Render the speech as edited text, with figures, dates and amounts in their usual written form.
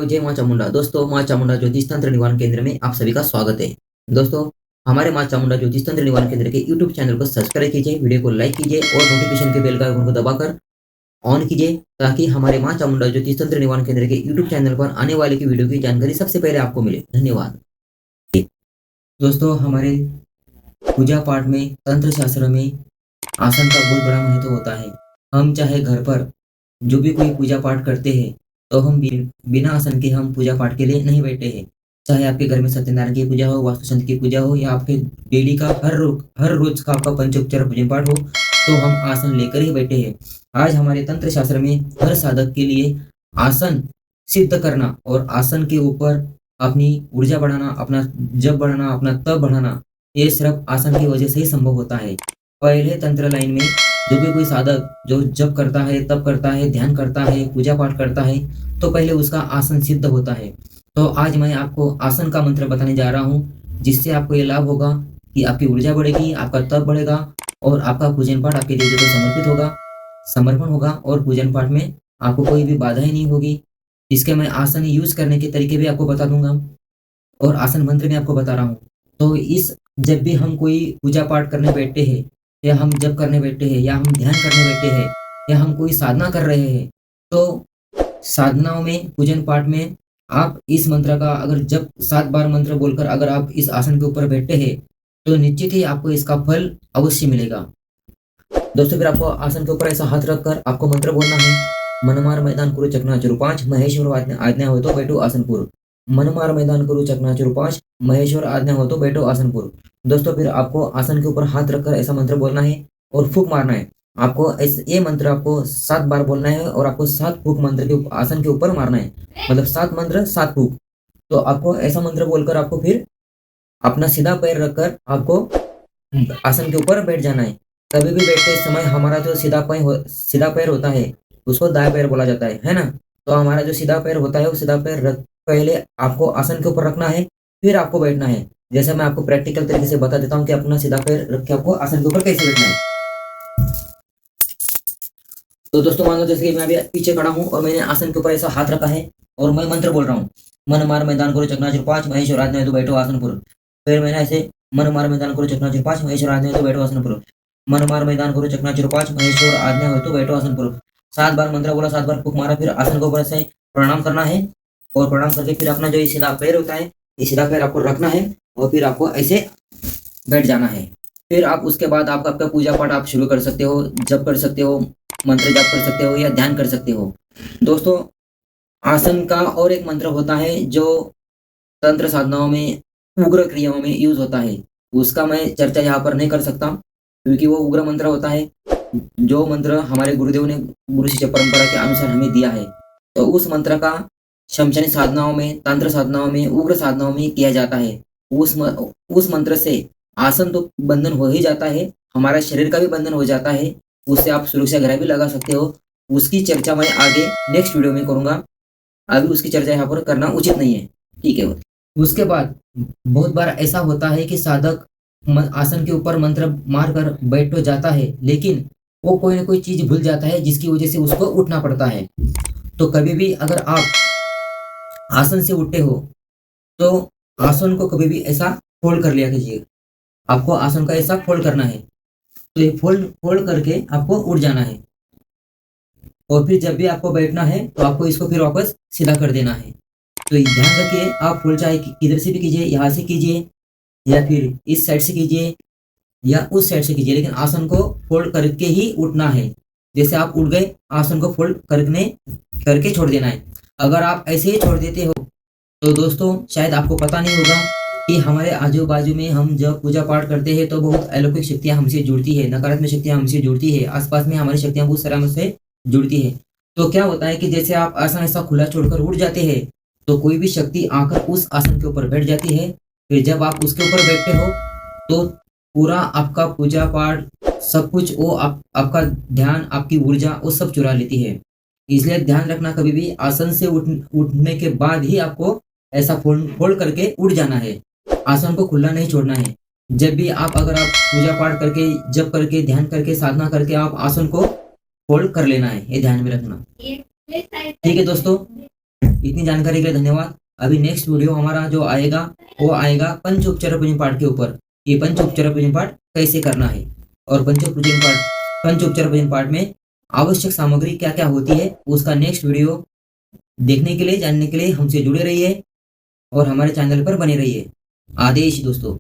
जय माँ चामुंडा। दोस्तों, माँ चामुंडा ज्योतिष तंत्र निवारण केंद्र में आप सभी का स्वागत है। दोस्तों, हमारे माँ चामुंडा ज्योतिष तंत्र निवारण केंद्र के यूट्यूब चैनल को सब्सक्राइब कीजिए, वीडियो को लाइक कीजिए और नोटिफिकेशन के बेल का आइकन को दबाकर ऑन कीजिए, ताकि हमारे माँ चामुंडा ज्योतिष तंत्र निवारण केंद्र के यूट्यूब चैनल पर आने वाले की वीडियो की जानकारी सबसे पहले आपको मिले। धन्यवाद। दोस्तों, हमारे पूजा पाठ में, तंत्र शास्त्र में आसन का बहुत बड़ा महत्व होता है। हम चाहे घर पर जो भी कोई पूजा पाठ करते हैं, तो हम बिना आसन के हम पूजा पाठ के लिए नहीं बैठे हैं। चाहे आपके घर में सत्यनारायण की पूजा हो, वास्तुशांति की पूजा हो, या आपके डेली का हर रोज का आपका पंचोपचार पूजन पाठ हो, तो हम आसन लेकर ही बैठे हैं। आज हमारे तंत्र शास्त्र में हर साधक के लिए आसन सिद्ध करना और आसन के ऊपर अपनी ऊर्जा बढ़ाना, अपना जप बढ़ाना, अपना तप बढ़ाना, ये सिर्फ आसन की वजह से ही संभव होता है। पहले तंत्र लाइन में जो भी कोई साधक जो जप करता है, तप करता है, ध्यान करता है, पूजा पाठ करता है, तो पहले उसका आसन सिद्ध होता है। तो आज मैं आपको आसन का मंत्र बताने जा रहा हूँ, जिससे आपको ये लाभ होगा कि आपकी ऊर्जा बढ़ेगी, आपका तप बढ़ेगा और आपका पूजन पाठ आपके देवता को समर्पित होगा, समर्पण होगा और पूजन पाठ में आपको कोई भी बाधा ही नहीं होगी। इसके मैं आसन यूज करने के तरीके भी आपको बता दूंगा और आसन मंत्र भी आपको बता रहा हूँ। तो जब भी हम कोई पूजा पाठ करने बैठते हैं, या हम जप करने बैठे हैं, या हम ध्यान करने बैठे हैं, या हम कोई साधना कर रहे हैं, तो साधनाओं में, पूजन पाठ में आप इस मंत्र का अगर जब 7 बार मंत्र बोलकर अगर आप इस आसन के ऊपर बैठे हैं, तो निश्चित ही आपको इसका फल अवश्य मिलेगा। दोस्तों, फिर आपको आसन के ऊपर ऐसा हाथ रखकर आपको मंत्र बोलना है। मनमार मैदान कुरु चकनाचूर 5, महेश्वर आज्ञा हो तो बैठो आसनपुर। मनमार मैदान कुरु चकनाचूर 5, महेश्वर आज्ञा हो तो बैठो आसनपुर। दोस्तों, फिर आपको आसन के ऊपर हाथ रखकर ऐसा मंत्र बोलना है और फूंक मारना है। आपको ये मंत्र आपको 7 बार बोलना है और आपको 7 फूंक मंत्र के आसन के ऊपर मारना है, मतलब 7 मंत्र 7 फूंक। तो आपको ऐसा मंत्र बोलकर आपको फिर अपना सीधा पैर रखकर आपको आसन के ऊपर बैठ जाना है। कभी भी बैठते समय हमारा जो सीधा पैर होता है, उसको दाएं पैर बोला जाता है ना। तो हमारा जो सीधा पैर होता है, वो सीधा पैर पहले आपको आसन के ऊपर रखना है, फिर आपको बैठना है। जैसे मैं आपको प्रैक्टिकल तरीके से बता देता हूँ कि अपना सीधा पैर रख के आपको आसन के ऊपर कैसे बैठना है। तो दोस्तों, मान लो जैसे कि मैं अभी पीछे खड़ा हूँ और मैंने आसन के ऊपर ऐसा हाथ रखा है और मैं मंत्र बोल रहा हूँ, मन मार मैदान करो चकनाचूर 5, महेश्वर आज्ञा हो तो बैठो आसनपुर। फिर मैंने ऐसे मन मार मैदान करो चकनाचूर 5, महेश्वर आज्ञा हो तो बैठो आसनपुर। मन मार मैदान करो चकनाचूर 5, महेश्वर आज्ञा हो तो बैठो आसनपुर। 7 बार मंत्र बोला, 7 बार फूंक मारा, फिर आसन के ऊपर से प्रणाम करना है और प्रणाम करके फिर अपना जो ये सीधा पैर होता है, ये सीधा पैर आपको रखना है और फिर आपको ऐसे बैठ जाना है। फिर आप उसके बाद आपका पूजा पाठ आप शुरू कर सकते हो, जप कर सकते हो, मंत्र जाप कर सकते हो या ध्यान कर सकते हो। दोस्तों, आसन का और एक मंत्र होता है जो तंत्र साधनाओं में, उग्र क्रियाओं में यूज होता है। उसका मैं चर्चा यहाँ पर नहीं कर सकता, क्योंकि वो उग्र मंत्र होता है जो मंत्र हमारे गुरुदेव ने गुरु शिष्य परंपरा के अनुसार हमें दिया है। तो उस मंत्र का शमशानी साधनाओं में, तंत्र साधनाओं में, उग्र साधनाओं में किया जाता है। उस मंत्र से आसन तो बंधन हो ही जाता है, हमारा शरीर का भी बंधन हो जाता है, उससे आप सुरक्षा ग्रह भी लगा सकते हो। उसकी चर्चा मैं आगे नेक्स्ट वीडियो में करूंगा, अभी उसकी चर्चा यहाँ पर करना उचित नहीं है, ठीक है। उसके बाद बहुत बार ऐसा होता है कि साधक आसन के ऊपर मंत्र मारकर बैठ तो जाता है, लेकिन वो कोई ना कोई चीज भूल जाता है, जिसकी वजह से उसको उठना पड़ता है। तो कभी भी अगर आप आसन से उठते हो, तो आसन को कभी भी ऐसा फोल्ड कर लिया कीजिए। आपको आसन का ऐसा फोल्ड करना है, तो ये फोल्ड करके आपको उठ जाना है और फिर जब भी आपको बैठना है, तो आपको इसको फिर वापस सीधा कर देना है। तो ध्यान रखिए, आप फोल्ड चाहे किधर से भी कीजिए, यहाँ से कीजिए या फिर इस साइड से कीजिए या उस साइड से कीजिए, लेकिन आसन को फोल्ड करके ही उठना है। जैसे आप उठ गए, आसन को फोल्ड करके छोड़ देना है। अगर आप ऐसे ही छोड़ देते हो, तो दोस्तों शायद आपको पता नहीं होगा कि हमारे आजू बाजू में हम जब पूजा पाठ करते हैं, तो बहुत अलौकिक शक्तियां हमसे जुड़ती है, नकारात्मक शक्तियां हमसे जुड़ती है, आसपास में हमारी शक्तियां बहुत सारा हमसे जुड़ती है। तो क्या होता है कि जैसे आप आसन ऐसा खुला छोड़कर उठ जाते हैं, तो कोई भी शक्ति आकर उस आसन के ऊपर बैठ जाती है। फिर जब आप उसके ऊपर बैठते हो, तो पूरा आपका पूजा पाठ सब कुछ, वो आपका ध्यान, आपकी ऊर्जा, वो सब चुरा लेती है। इसलिए ध्यान रखना, कभी भी आसन से उठने के बाद ही आपको ऐसा फोल्ड करके उठ जाना है, आसन को खुला नहीं छोड़ना है। जब भी अगर आप पूजा पाठ करके, जप करके, ध्यान करके, साधना करके आप आसन को फोल्ड कर लेना है, ये ध्यान में रखना, ठीक है दोस्तों। इतनी जानकारी के लिए धन्यवाद। अभी नेक्स्ट वीडियो हमारा जो आएगा वो आएगा पंच उपचार पूजन पाठ के ऊपर। ये पंच उपचार पूजन पाठ कैसे करना है और पंच उपचार पूजन पाठ में आवश्यक सामग्री क्या क्या होती है, उसका नेक्स्ट वीडियो देखने के लिए, जानने के लिए हमसे जुड़े रहिए और हमारे चैनल पर बने रहिए। आदेश दोस्तों।